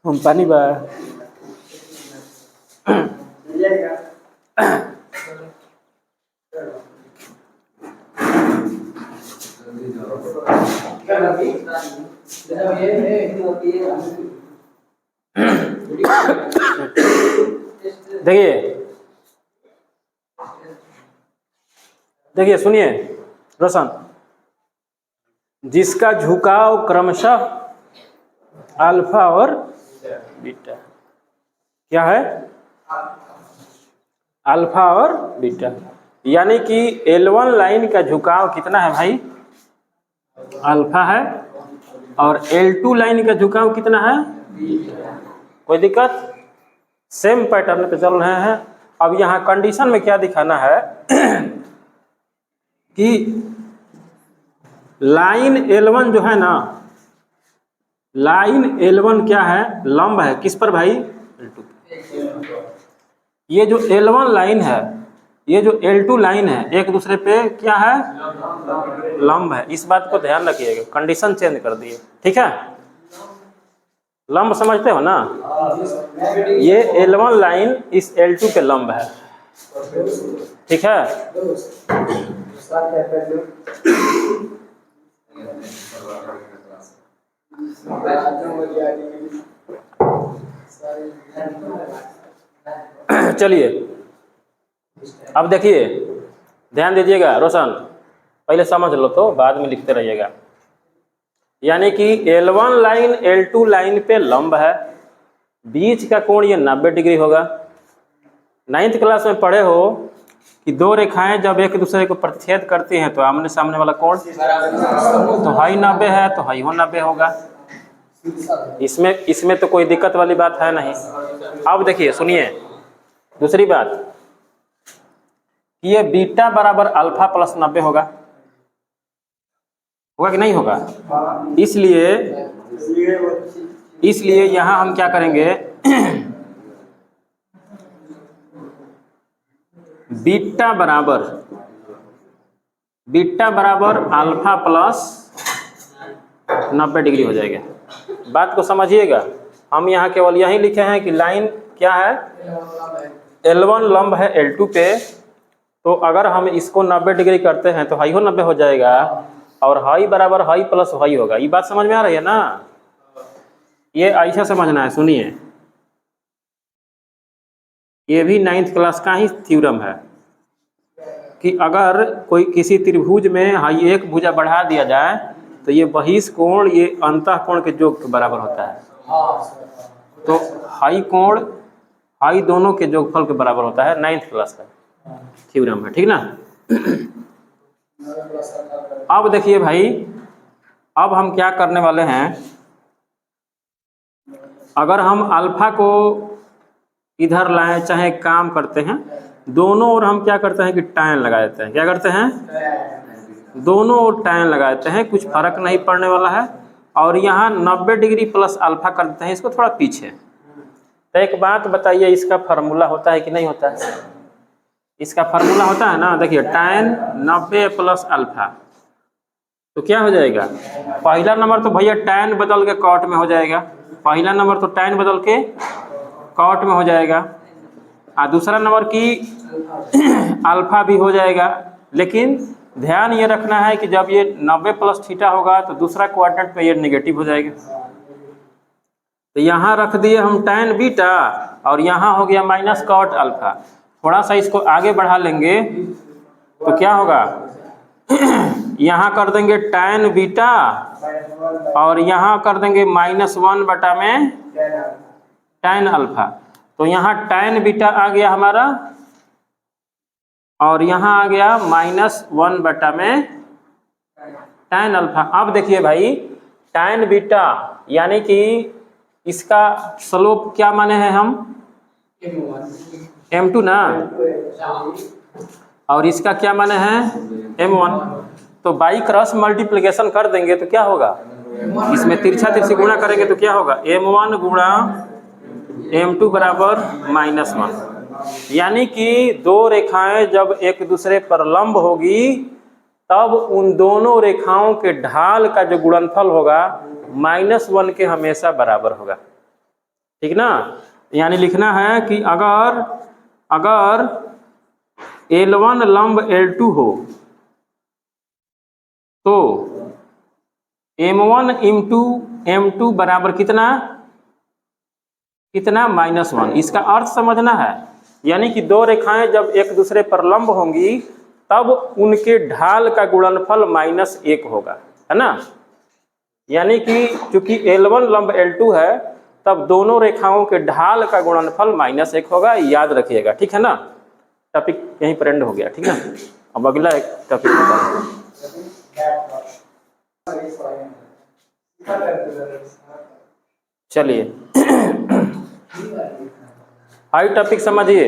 हम पानी बा देखिए सुनिए रोशन, जिसका झुकाव क्रमशः अल्फा और बीटा, क्या है, अल्फा और बीटा, यानी कि L1 लाइन का झुकाव कितना है भाई, अल्फा है, और L2 लाइन का झुकाव कितना है, कोई दिक्कत। सेम पैटर्न पे चल रहे हैं। अब यहाँ कंडीशन में क्या दिखाना है कि लाइन L1 जो है ना, लाइन L1 क्या है, लंब है किस पर भाई, L2। ये जो L1 लाइन है, ये जो L2 लाइन है, एक दूसरे पे क्या है, लंब है। इस बात को ध्यान रखिएगा, कंडीशन चेंज कर दिए, ठीक है। लंब समझते हो ना, ये L1 लाइन इस L2 के लंब है, ठीक है। चलिए अब देखिए, ध्यान दीजिएगा रोशन, पहले समझ लो तो बाद में लिखते रहिएगा। यानी कि L1 लाइन L2 लाइन पे लंब है, बीच का कोण ये 90 डिग्री होगा। 9th क्लास में पढ़े हो कि दो रेखाएं जब एक दूसरे को प्रतिच्छेद करती हैं तो आमने सामने वाला कोण तो हाई 90 है, तो हाई 90 होगा। इसमें इसमें तो कोई दिक्कत वाली बात है नहीं। अब देखिए सुनिए दूसरी बात, ये बीटा बराबर अल्फा प्लस 90 होगा, होगा कि नहीं होगा? इसलिए यहां हम क्या करेंगे बीटा बराबर अल्फा प्लस 90 डिग्री हो जाएगा। बात को समझिएगा, हम यहाँ केवल यही लिखे हैं कि लाइन क्या है, L1 लंब है L2 पे, तो अगर हम इसको 90 डिग्री करते हैं तो हाई हो 90 हो जाएगा, और हाई बराबर हाई प्लस हाई होगा। ये बात समझ में आ रही है ना? ये ऐसा समझना है। सुनिए, ये भी 9th क्लास का ही थ्योरम है कि अगर कोई किसी त्रिभुज में हाई एक भुजा बढ़ा दिया जाए तो ये बहिष कोण ये अंतः कोण के योग के बराबर होता है। तो हाई कोण हाई दोनों के योगफल के बराबर होता है। 9th क्लास का थ्योरम है, ठीक ना? अब देखिए भाई, अब हम क्या करने वाले हैं, अगर हम अल्फा को इधर लाएं चाहे काम करते हैं, दोनों ओर हम क्या करते हैं कि tan लगा देते हैं। क्या करते हैं? दोनों ओर tan लगा देते हैं, कुछ फर्क नहीं पड़ने वाला है। और यहाँ 90 डिग्री प्लस अल्फा कर देते हैं इसको थोड़ा पीछे। तो एक बात बताइए, इसका फार्मूला होता है कि नहीं होता है? इसका फार्मूला होता है ना, देखिए tan 90 प्लस अल्फा, तो क्या हो जाएगा? पहला नंबर तो भैया tan बदल के cot में हो जाएगा, पहला नंबर तो tan बदल के cot में हो जाएगा, और दूसरा नंबर की अल्फा भी हो जाएगा। लेकिन ध्यान ये रखना है कि जब ये 90 प्लस थीटा होगा तो दूसरा क्वाड्रेंट पे ये नेगेटिव हो जाएगा। तो यहाँ रख दिए हम tan बीटा, और यहाँ हो गया माइनस cot अल्फा। थोड़ा सा इसको आगे बढ़ा लेंगे तो क्या होगा, यहाँ कर देंगे tan बीटा, और यहाँ कर देंगे -1 बटा में tan अल्फा। तो यहाँ tan बीटा आ गया हमारा, और यहाँ आ गया -1 बटा में tan अल्फा। अब देखिए भाई, tan बीटा यानी कि इसका स्लोप क्या माने हैं हम, M2 ना, और इसका क्या माने हैं M1। तो बाई क्रॉस मल्टीप्लिकेशन कर देंगे तो क्या होगा, इसमें तिरछा तिरछी गुणा करेंगे तो क्या होगा, M1 गुणा M2 बराबर -1। यानी कि दो रेखाएं जब एक दूसरे पर लंब होगी तब उन दोनों रेखाओं के ढाल का जो गुणनफल होगा -1 के हमेशा बराबर होगा, ठीक ना? यानी लिखना है कि अगर L1 लंब L2 हो तो M1 इंटू M2 बराबर कितना -1। इसका अर्थ समझना है, यानी कि दो रेखाएं जब एक दूसरे पर लंब होंगी तब उनके ढाल का गुणनफल -1 होगा, है ना? यानी कि चूंकि L1 लंब L2 है तब दोनों रेखाओं के ढाल का गुणनफल -1 होगा, याद रखिएगा, ठीक है ना? टॉपिक यहीं पर एंड हो गया, ठीक है? अब अगला एक टॉपिक होता है। चलिए हाई टॉपिक समझिए,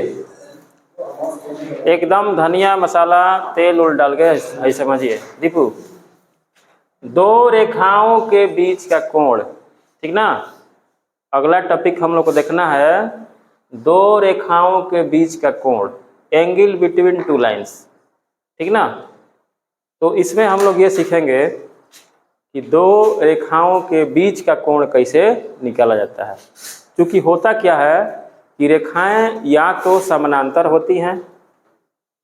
एकदम धनिया मसाला तेल उल डाल के ऐसे समझिए। दीपू, दो रेखाओं के बीच का कोण, ठीक ना? अगला टॉपिक हम लोग को देखना है दो रेखाओं के बीच का कोण, एंगल बिटवीन टू लाइंस, ठीक ना? तो इसमें हम लोग ये सीखेंगे कि दो रेखाओं के बीच का कोण कैसे निकाला जाता है। क्योंकि होता क्या है कि रेखाएं या तो समानांतर होती हैं,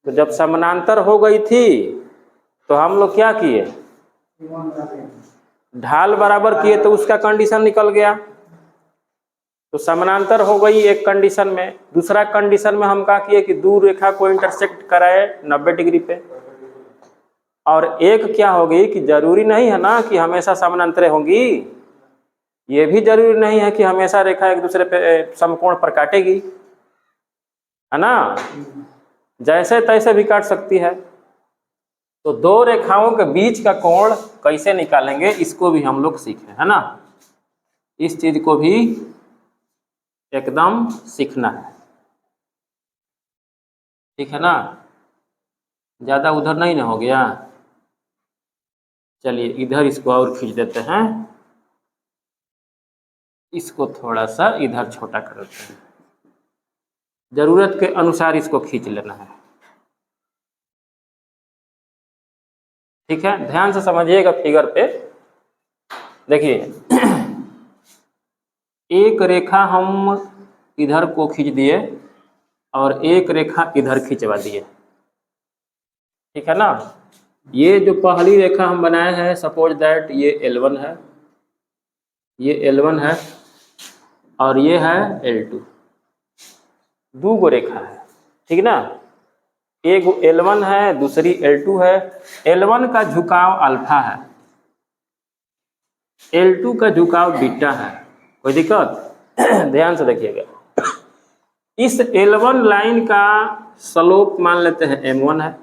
तो जब समानांतर हो गई थी तो हम लोग क्या किए, ढाल बराबर किए तो उसका कंडीशन निकल गया। तो समानांतर हो गई एक कंडीशन में, दूसरा कंडीशन में हम क्या किए कि दूर रेखा को इंटरसेक्ट कराए 90 डिग्री पे। और एक क्या होगी कि जरूरी नहीं है ना कि हमेशा समानांतर होंगी, ये भी जरूरी नहीं है कि हमेशा रेखा एक दूसरे पे समकोण पर काटेगी, है ना? जैसे तैसे भी काट सकती है। तो दो रेखाओं के बीच का कोण कैसे निकालेंगे इसको भी हम लोग सीखें, है ना? इस चीज को भी एकदम सीखना है, ठीक है ना। ज़्यादा उधर नहीं ना हो गया। चलिए इधर इसको और खींच देते हैं, इसको थोड़ा सा इधर छोटा कर देते हैं, ज़रूरत के अनुसार इसको खींच लेना है, ठीक है। ध्यान से समझिएगा फिगर पे। देखिए एक रेखा हम इधर को खींच दिए और एक रेखा इधर खिंचवा दिए, ठीक है ना। ये जो पहली रेखा हम बनाए हैं, सपोज दैट ये L1 है, ये L1 है और ये है L2, दो गो रेखा है, ठीक ना। एक L1 है, दूसरी L2 है। L1 का झुकाव अल्फा है, L2 का झुकाव बीटा है। कोई दिक्कत? ध्यान से देखिएगा, इस L1 लाइन का स्लोप मान लेते हैं M1 है,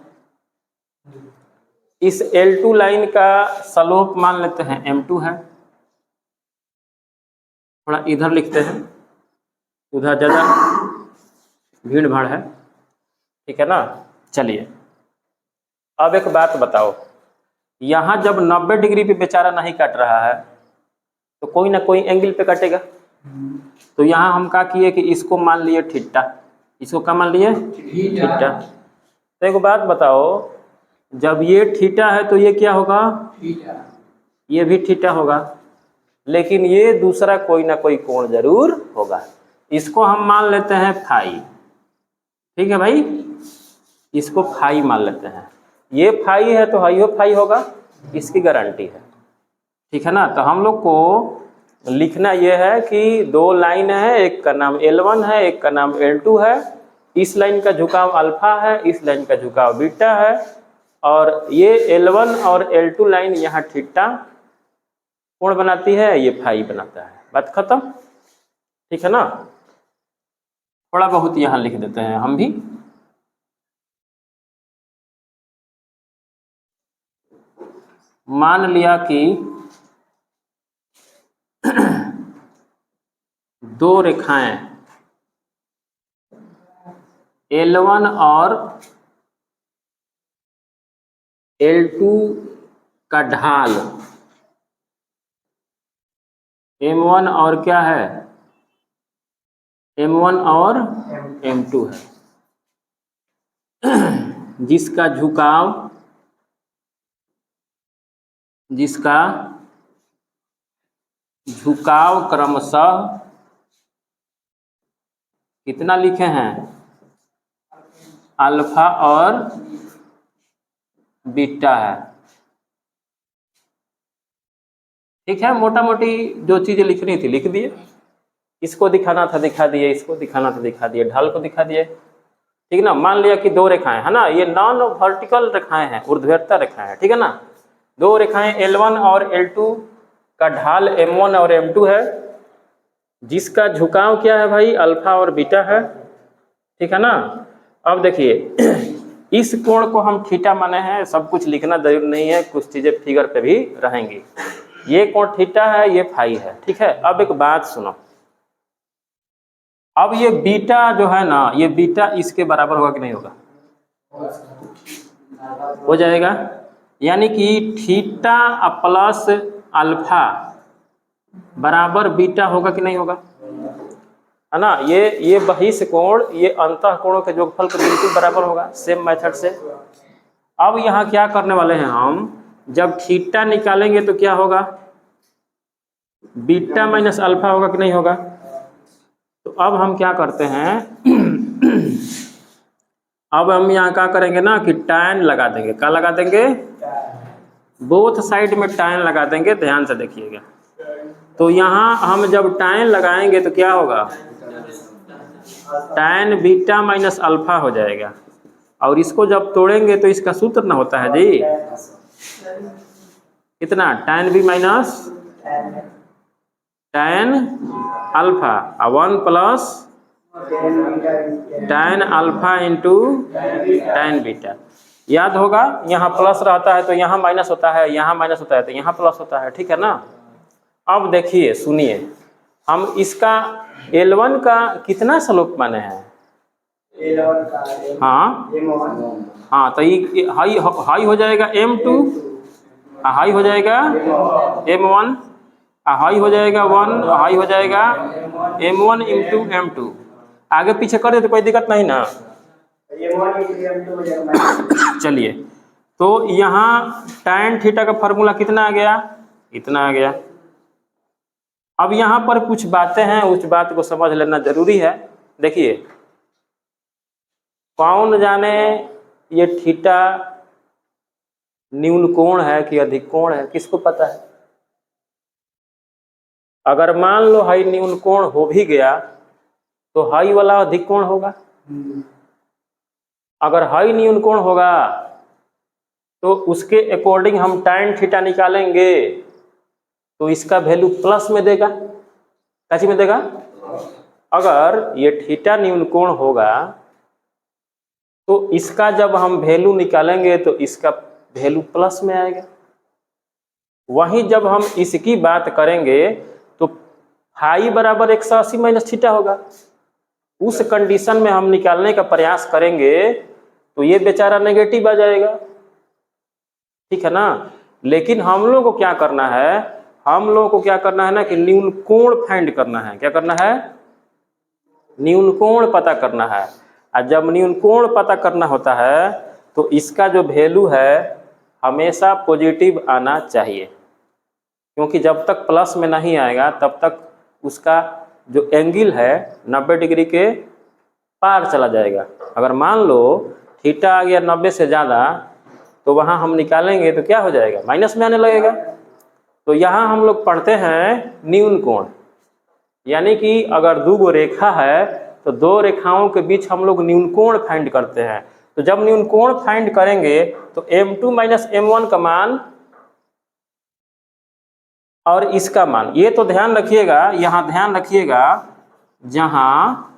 इस L2 लाइन का स्लोप मान लेते हैं M2 है। थोड़ा इधर लिखते हैं, उधर ज़्यादा भीड़ भाड़ है, ठीक है ना। चलिए अब एक बात बताओ, यहाँ जब 90 डिग्री पे बेचारा नहीं काट रहा है तो कोई ना कोई एंगल पे काटेगा। तो यहाँ हम क्या किए कि इसको मान लिए थीटा, इसको क्या मान लिए? थीटा। तो एक बात बताओ, जब ये थीटा है तो ये क्या होगा? ये भी थीटा होगा, लेकिन ये दूसरा कोई ना कोई कोण जरूर होगा। इसको हम मान लेते हैं फाई, ठीक है भाई, इसको फाई मान लेते हैं। ये फाई है तो हाइयो फाई होगा, इसकी गारंटी है, ठीक है ना। तो हम लोग को लिखना यह है कि दो लाइन है, एक का नाम L1 है, एक का नाम L2 है। इस लाइन का झुकाव अल्फा है, इस लाइन का झुकाव बीटा है, और ये L1 और L2 लाइन यहाँ थीटा कोण बनाती है, ये फाई बनाता है। बात खत्म, ठीक है ना। थोड़ा बहुत यहाँ लिख देते हैं हम भी। मान लिया कि दो रेखाएं L1 और L2 का ढाल M1 और क्या है? M1 और M2 है, जिसका झुकाव क्रमशः कितना लिखे हैं? अल्फा और बीटा है, ठीक है। मोटा मोटी जो चीजें लिखनी थी लिख दिए, इसको दिखाना था दिखा दिए, इसको दिखाना था दिखा दिए, ढाल को दिखा दिए, ठीक है ना। मान लिया कि दो रेखाएं है ना, ये नॉन वर्टिकल रेखाएं हैं, ऊर्ध्वाधर रेखाएं हैं, ठीक है ना। दो रेखाएं L1 और L2 का ढाल M1 और M2 है, जिसका झुकाव क्या है भाई? अल्फा और बीटा है, ठीक है ना। अब देखिए इस कोण को हम थीटा माने हैं, सब कुछ लिखना जरूर नहीं है, कुछ चीजें फिगर पे भी रहेंगी। ये कोण थीटा है, ये फाई है, ठीक है। अब एक बात सुनो, अब ये बीटा जो है ना, ये बीटा इसके बराबर होगा कि नहीं होगा? हो जाएगा, यानी कि थीटा प्लस अल्फा बराबर बीटा होगा कि नहीं होगा? है ना। ये बहिष कोण, ये अंतः कोणों के योगफल के बिल्कुल बराबर होगा, सेम मेथड से। अब यहाँ क्या करने वाले हैं हम, जब थीटा निकालेंगे तो क्या होगा? बीटा माइनस अल्फा होगा कि नहीं होगा? तो अब हम क्या करते हैं अब हम यहाँ क्या करेंगे ना कि tan लगा देंगे। क्या लगा देंगे? बोथ साइड में tan लगा देंगे, ध्यान से देखिएगा। तो यहाँ हम जब tan लगाएंगे तो क्या होगा? tan बीटा माइनस अल्फा हो जाएगा, और इसको जब तोड़ेंगे तो इसका सूत्र ना होता है जी कितना? tan b minus tan alpha 1 plus tan alpha into tan beta. याद होगा, यहाँ प्लस रहता है तो यहाँ माइनस होता है, यहाँ माइनस होता है तो यहाँ प्लस होता है, ठीक है ना। अब देखिए सुनिए, हम इसका L1 का कितना स्लोप माने हैं? L1 का हाँ M1 हाँ, तो ये हाई हो जाएगा M2, हाई हो जाएगा M1, हाई हो जाएगा 1, हाई हो जाएगा M1 इंटू M2। आगे पीछे कर दे तो कोई दिक्कत नहीं ना। M1 into M2 हो जाएगा। चलिए, तो यहाँ tan थीटा का फार्मूला कितना आ गया? इतना आ गया। अब यहाँ पर कुछ बातें हैं, उस बात को समझ लेना जरूरी है। देखिए, कौन जाने ये थीटा न्यून कोण है कि अधिक कोण है, किसको पता है? अगर मान लो हाई न्यून कोण हो भी गया तो हाई वाला अधिक कोण होगा। अगर हाई न्यून कोण होगा तो उसके अकॉर्डिंग हम tan थीटा निकालेंगे तो इसका वैल्यू प्लस में देगा। कैसी में देगा? अगर ये थीटा न्यून कोण होगा तो इसका जब हम वैल्यू निकालेंगे तो इसका वैल्यू प्लस में आएगा। वहीं जब हम इसकी बात करेंगे तो फाई बराबर 180 माइनस थीटा होगा। उस कंडीशन में हम निकालने का प्रयास करेंगे तो ये बेचारा नेगेटिव आ जाएगा, ठीक है ना। लेकिन हम लोग को क्या करना है? हम लोग को क्या करना है ना कि न्यून कोण फाइंड करना है। क्या करना है? न्यून कोण पता करना है। और जब न्यून कोण पता करना होता है तो इसका जो वैल्यू है हमेशा पॉजिटिव आना चाहिए, क्योंकि जब तक प्लस में नहीं आएगा तब तक उसका जो एंगल है 90 डिग्री के पार चला जाएगा। अगर मान लो थीटा आ गया 90 से ज़्यादा तो वहाँ हम निकालेंगे तो क्या हो जाएगा? माइनस में आने लगेगा। तो यहाँ हम लोग पढ़ते हैं न्यून कोण, यानी कि अगर दो गो रेखा है तो दो रेखाओं के बीच हम लोग न्यून कोण फाइंड करते हैं। तो जब न्यून कोण फाइंड करेंगे तो M2 माइनस M1 का मान और इसका मान, ये तो ध्यान रखिएगा, यहाँ ध्यान रखिएगा, जहाँ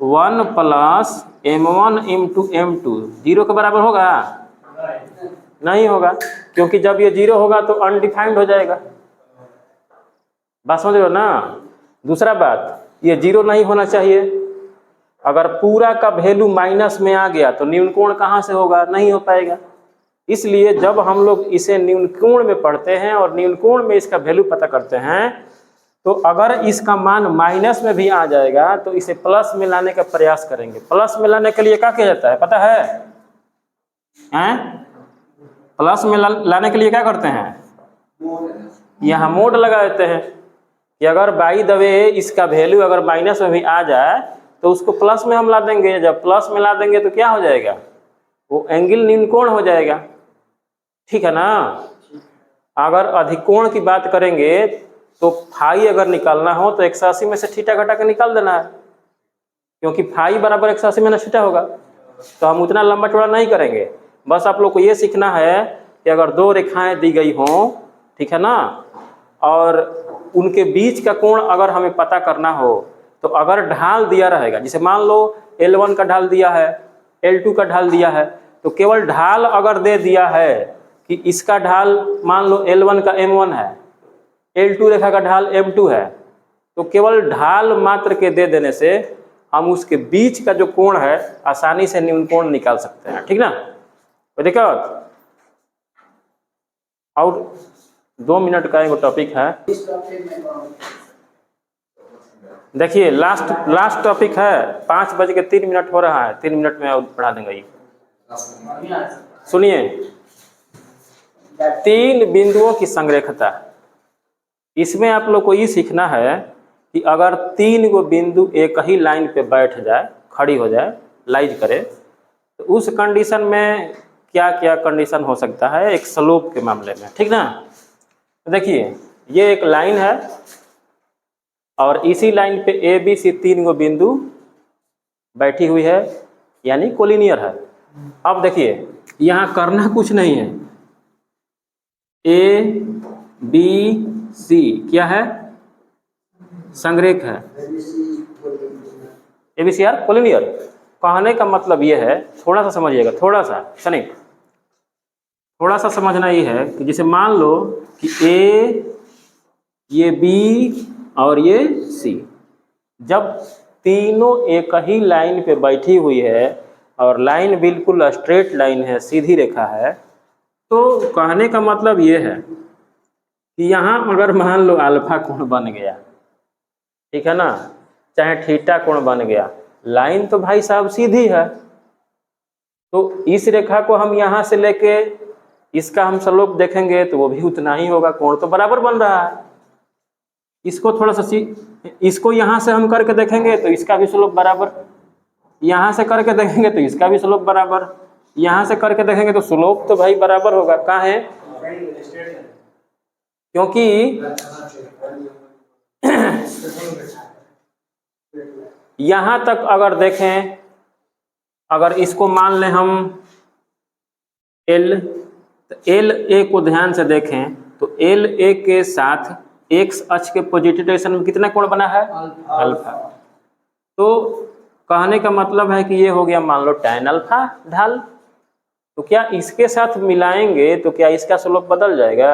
1 plus M1 into M2 zero के बराबर होगा? नहीं होगा, क्योंकि जब ये जीरो होगा तो अनडिफाइंड हो जाएगा। बात समझ रहे हो ना। दूसरा बात, ये जीरो नहीं होना चाहिए। अगर पूरा का वैल्यू माइनस में आ गया तो न्यून कोण कहाँ से होगा? नहीं हो पाएगा। इसलिए जब हम लोग इसे न्यून कोण में पढ़ते हैं और न्यून कोण में इसका वैल्यू पता करते हैं तो अगर इसका मान माइनस में भी आ जाएगा तो इसे प्लस में लाने का प्रयास करेंगे। प्लस में लाने के लिए क्या किया जाता है पता है? प्लस में लाने के लिए क्या करते हैं? यहाँ मोड लगा देते हैं कि अगर बाई द वे इसका वैल्यू अगर माइनस में भी आ जाए तो उसको प्लस में हम ला देंगे। जब प्लस में ला देंगे तो क्या हो जाएगा? वो एंगल न्यून कोण हो जाएगा, ठीक है ना। अगर अधिक कोण की बात करेंगे तो फाई अगर निकालना हो तो 180 में से थीटा घटा के निकाल देना है, क्योंकि फाई बराबर 180 में थीटा होगा। तो हम उतना लंबा चौड़ा नहीं करेंगे। बस आप लोग को ये सीखना है कि अगर दो रेखाएं दी गई हों, ठीक है ना, और उनके बीच का कोण अगर हमें पता करना हो तो अगर ढाल दिया रहेगा, जैसे मान लो L1 का ढाल दिया है, L2 का ढाल दिया है, तो केवल ढाल अगर दे दिया है कि इसका ढाल मान लो L1 का M1 है, L2 रेखा का ढाल M2 है, तो केवल ढाल मात्र के दे देने से हम उसके बीच का जो कोण है आसानी से न्यून कोण निकाल सकते हैं, ठीक ना। तो देखो, और 2 मिनट का एक टॉपिक है, देखिए लास्ट टॉपिक है। 5:03 हो रहा है, 3 मिनट में पढ़ा देंगे ये। सुनिए, 3 बिंदुओं की संरेखता। इसमें आप लोग को ये सीखना है कि अगर 3 गो बिंदु एक ही लाइन पे बैठ जाए, खड़ी हो जाए, लाइज करे, तो उस कंडीशन में क्या क्या कंडीशन हो सकता है एक स्लोप के मामले में, ठीक ना। तो देखिए, ये एक लाइन है और इसी लाइन पे ABC 3 गो बिंदु बैठी हुई है, यानी कोलिनियर है। अब देखिए, यहाँ करना कुछ नहीं है, ABC क्या है? संरेख है। ABC यार कोलिनियर। कहने का मतलब ये है, थोड़ा सा समझिएगा, थोड़ा सा सनी, थोड़ा सा समझना ये है कि जैसे मान लो कि A, ये B और ये सी। जब तीनों एक ही लाइन पे बैठी हुई है और लाइन बिल्कुल स्ट्रेट लाइन है, सीधी रेखा है, तो कहने का मतलब ये है कि यहाँ अगर मान लो अल्फा कोण बन गया, ठीक है ना, चाहे थीटा कोण बन गया, लाइन तो भाई साहब सीधी है, तो इस रेखा को हम यहाँ से लेके इसका हम स्लोप देखेंगे तो वो भी उतना ही होगा, कोण तो बराबर बन रहा है। इसको थोड़ा सा इसको यहाँ से हम करके देखेंगे तो इसका भी स्लोप बराबर, यहाँ से करके देखेंगे तो इसका भी स्लोप बराबर, यहाँ से करके देखेंगे तो स्लोप तो भाई बराबर होगा। कहाँ है? क्योंकि यहाँ तक अगर देखें, अगर इसको मान लें हम L, तो एल ए को ध्यान से देखें तो एल ए के साथ एक्स अक्ष के पॉजिटिव डायरेक्शन में कितना कोण बना है? अल्फा। तो कहने का मतलब है कि ये हो गया मान लो tan अल्फा ढाल, तो क्या इसके साथ मिलाएंगे तो क्या इसका स्लोप बदल जाएगा?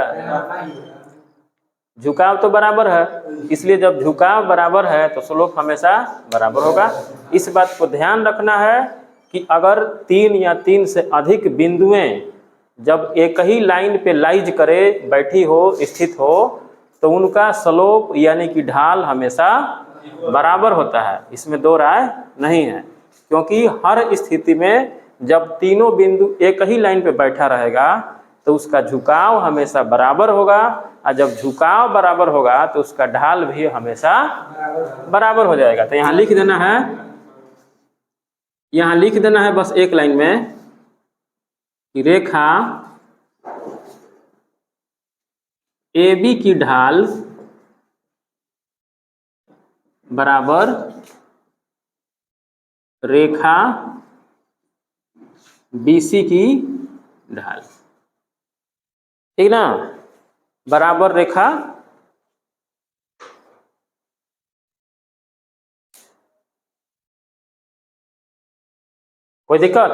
झुकाव तो बराबर है, इसलिए जब झुकाव बराबर है तो स्लोप हमेशा बराबर होगा। इस बात को ध्यान रखना है कि अगर 3 या 3 से अधिक बिंदुएं जब एक ही लाइन पे लाइज करे, बैठी हो, स्थित हो, तो उनका स्लोप यानी कि ढाल हमेशा बराबर होता है, इसमें दो राय नहीं है। क्योंकि हर स्थिति में जब तीनों बिंदु एक ही लाइन पे बैठा रहेगा तो उसका झुकाव हमेशा बराबर होगा, और जब झुकाव बराबर होगा तो उसका ढाल भी हमेशा बराबर हो जाएगा। तो यहाँ लिख देना है, यहाँ लिख देना है बस एक लाइन में कि रेखा AB की ढाल बराबर रेखा BC की ढाल, ठीक ना, बराबर रेखा कोई दिक्कत?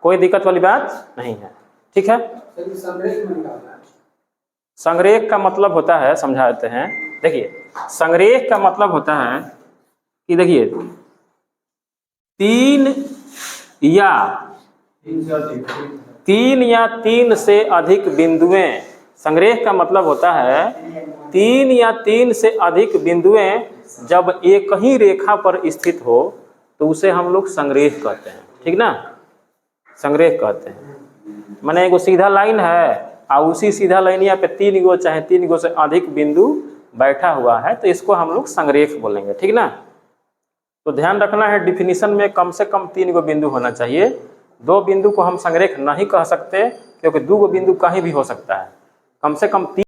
कोई दिक्कत वाली बात नहीं है, ठीक है। संरेख का मतलब होता है, समझाते हैं, देखिए संरेख का मतलब होता है कि देखिए 3 या 3 से अधिक बिंदुएं, संरेख का मतलब होता है 3 या 3 से अधिक बिंदुएं जब एक ही रेखा पर स्थित हो तो उसे हम लोग संरेख कहते हैं, ठीक ना, संरेख कहते हैं। माने एगो सीधा लाइन है और उसी सीधा लाइनिया पे 3 गो चाहे 3 गो से अधिक बिंदु बैठा हुआ है तो इसको हम लोग संरेख बोलेंगे, ठीक ना। तो ध्यान रखना है डिफिनीशन में कम से कम 3 गो बिंदु होना चाहिए, 2 बिंदु को हम संरेख नहीं कह सकते क्योंकि 2 गो बिंदु कहीं भी हो सकता है, कम से कम 3